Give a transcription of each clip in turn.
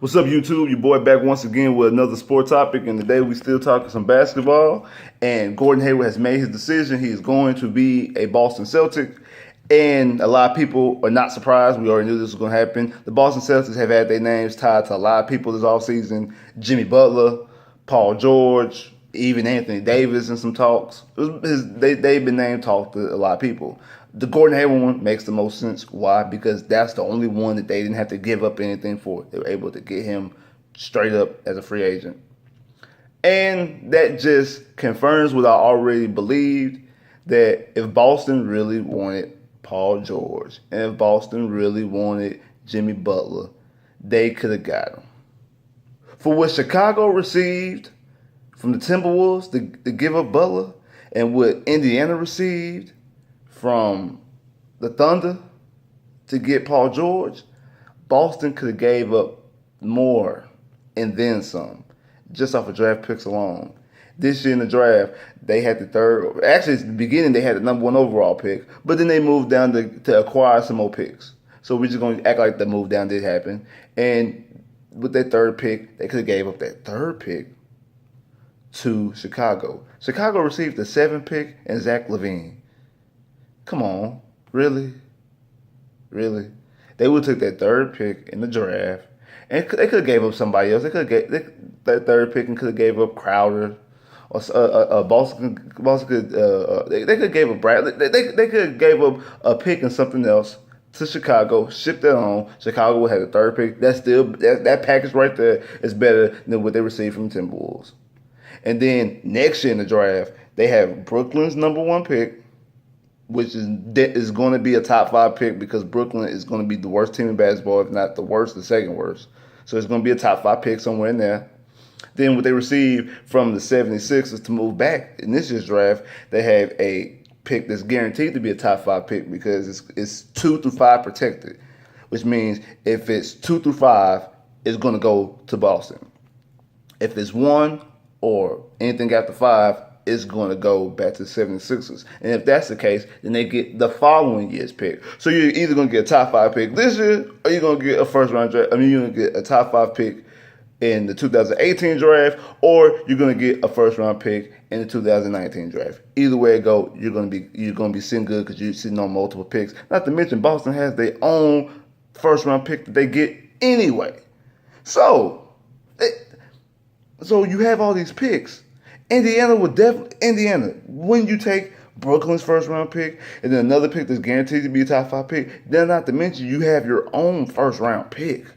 What's up, YouTube? Your boy back once again with another sport topic, and today we still talking some basketball. And Gordon Hayward has made his decision. He is going to be a Boston Celtic, and a lot of people are not surprised. We already knew this was going to happen. The Boston Celtics have had their names tied to a lot of people this offseason. Jimmy Butler, Paul George, even Anthony Davis in some talks. They've been name talked to a lot of people. The Gordon Hayward one makes the most sense. Why? Because that's the only one that they didn't have to give up anything for. They were able to get him straight up as a free agent. And that just confirms what I already believed, that if Boston really wanted Paul George and if Boston really wanted Jimmy Butler, they could have got him. For what Chicago received from the Timberwolves to give up Butler, and what Indiana received from the Thunder to get Paul George, Boston could have gave up more and then some, just off of draft picks alone. This year in the draft, they had the third. Actually, at the beginning, they had the number 1 overall pick, but then they moved down to acquire some more picks. So we're just going to act like the move down did happen. And with that third pick, they could have gave up that third pick to Chicago. Chicago received the 7th pick and Zach LaVine. Come on, really? Really? They would have took that third pick in the draft, and they could have gave up somebody else. They could have that third pick and could have gave up Crowder, or Boston. Could they could have gave up Bradley. They could have gave up a pick and something else to Chicago, shipped that on. Chicago would have the third pick. That's still that package right there is better than what they received from the Timberwolves. And then next year in the draft, they have Brooklyn's number 1 pick, which is going to be a top 5 pick because Brooklyn is going to be the worst team in basketball, if not the worst, the second worst. So it's going to be a top 5 pick somewhere in there. Then what they received from the 76ers to move back in this year's draft, they have a pick that's guaranteed to be a top 5 pick because it's 2 through 5 protected, which means if it's 2 through 5, it's going to go to Boston. If it's 1 or anything after 5, is going to go back to the 76ers. And if that's the case, then they get the following year's pick. So you're either going to get a top 5 pick this year, or you're going to get a first round draft. You're going to get a top 5 pick in the 2018 draft, or you're going to get a first round pick in the 2019 draft. Either way it go, you're going to be sitting good because you're sitting on multiple picks. Not to mention Boston has their own first round pick that they get anyway. So you have all these picks. Indiana, when you take Brooklyn's first round pick and then another pick that's guaranteed to be a top 5 pick, then not to mention you have your own first round pick.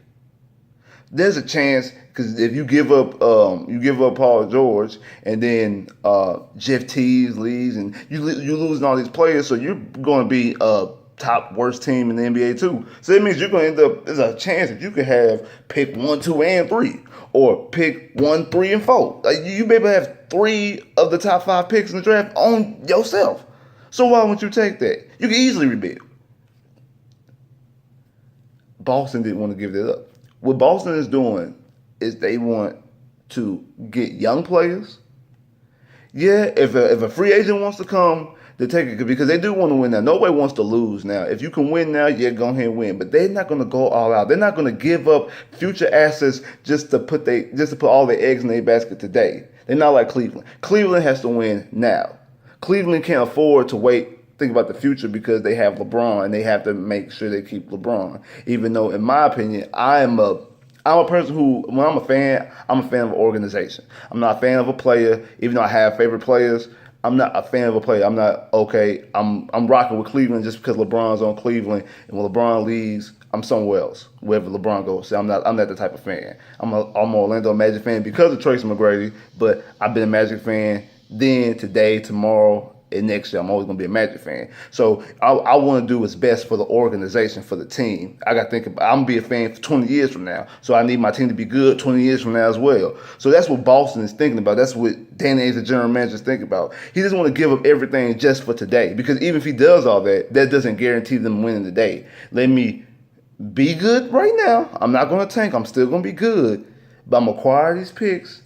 There's a chance because if you give up Paul George and then Jeff Teague leaves and you losing all these players, so you're going to be a top worst team in the NBA too. So that means you're going to end up. There's a chance that you could have pick 1, 2, and 3. Or pick 1, 3, and 4. Like you may be able to have 3 of the top 5 picks in the draft on yourself. So why wouldn't you take that? You can easily rebuild. Boston didn't want to give that up. What Boston is doing is they want to get young players. Yeah, if a free agent wants to come, they take it because they do want to win now. Nobody wants to lose now. If you can win now, yeah, go ahead and win. But they're not going to go all out. They're not going to give up future assets just to put all their eggs in their basket today. They're not like Cleveland. Cleveland has to win now. Cleveland can't afford to think about the future because they have LeBron and they have to make sure they keep LeBron. Even though, in my opinion, I'm a person who, when I'm a fan of an organization. I'm not a fan of a player, even though I have favorite players. I'm not a fan of a player. I'm not I'm rocking with Cleveland just because LeBron's on Cleveland, and when LeBron leaves, I'm somewhere else wherever LeBron goes. So I'm not the type of fan. I'm an Orlando Magic fan because of Tracy McGrady, but I've been a Magic fan then, today, tomorrow, and next year. I'm always gonna be a Magic fan. So I want to do what's best for the organization, for the team. I got to think about. I'm gonna be a fan for 20 years from now. So I need my team to be good 20 years from now as well. So that's what Boston is thinking about. That's what Danny Ainge, the general manager, is thinking about. He doesn't want to give up everything just for today, because even if he does all that, that doesn't guarantee them winning today. Let me be good right now. I'm not gonna tank. I'm still gonna be good, but I'm gonna acquire these picks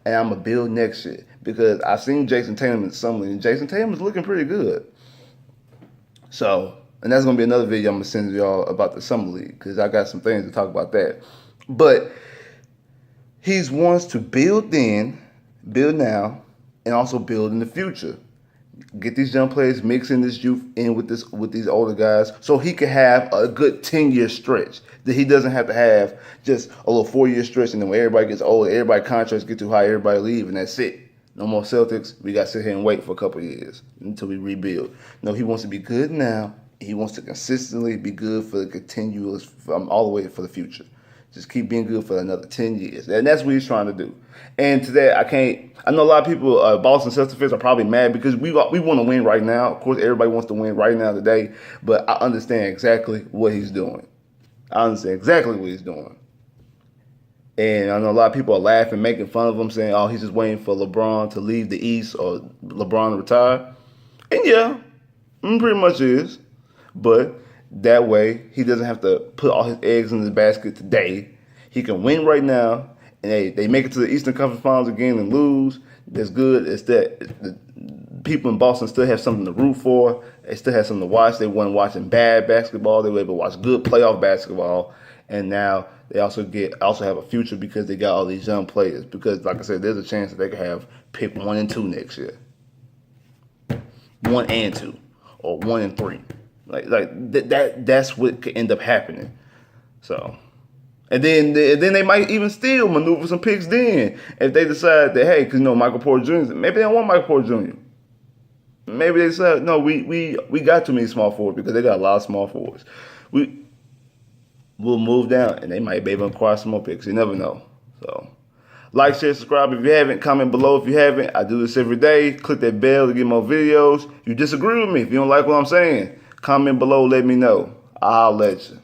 and I'm gonna build next year. Because I've seen Jason Tatum in summer league, and Jason Tatum is looking pretty good. So, and that's gonna be another video I'm gonna send y'all about the summer league, because I got some things to talk about that. But he wants to build then, build now, and also build in the future. Get these young players mixing this youth in with these older guys, so he can have a good 10-year stretch. That he doesn't have to have just a little 4-year stretch, and then when everybody gets older, everybody contracts get too high, everybody leave, and that's it. No more Celtics. We got to sit here and wait for a couple of years until we rebuild. No, he wants to be good now. He wants to consistently be good for the continuous, all the way for the future. Just keep being good for another 10 years. And that's what he's trying to do. And today, I know a lot of people, Boston Celtics fans are probably mad because we want to win right now. Of course, everybody wants to win right now today. But I understand exactly what he's doing. And I know a lot of people are laughing, making fun of him, saying, oh, he's just waiting for LeBron to leave the East or LeBron to retire. And yeah, pretty much is. But that way, he doesn't have to put all his eggs in his basket today. He can win right now, and they make it to the Eastern Conference Finals again and lose. That's good. It's that the people in Boston still have something to root for. They still have something to watch. They weren't watching bad basketball. They were able to watch good playoff basketball. And now they also have a future because they got all these young players. Because, like I said, there's a chance that they could have pick 1 and 2 next year, 1 and 2, or 1 and 3. That's what could end up happening. So, and then they might even still maneuver some picks then if they decide that, hey, because Michael Porter Jr. Maybe they don't want Michael Porter Jr. Maybe they decide, no, we got too many small forwards because they got a lot of small forwards. We'll move down and they might be able to acquire some more picks. You never know. So, like, share, subscribe if you haven't. Comment below if you haven't. I do this every day. Click that bell to get more videos. If you disagree with me, if you don't like what I'm saying, comment below, let me know. I'll let you.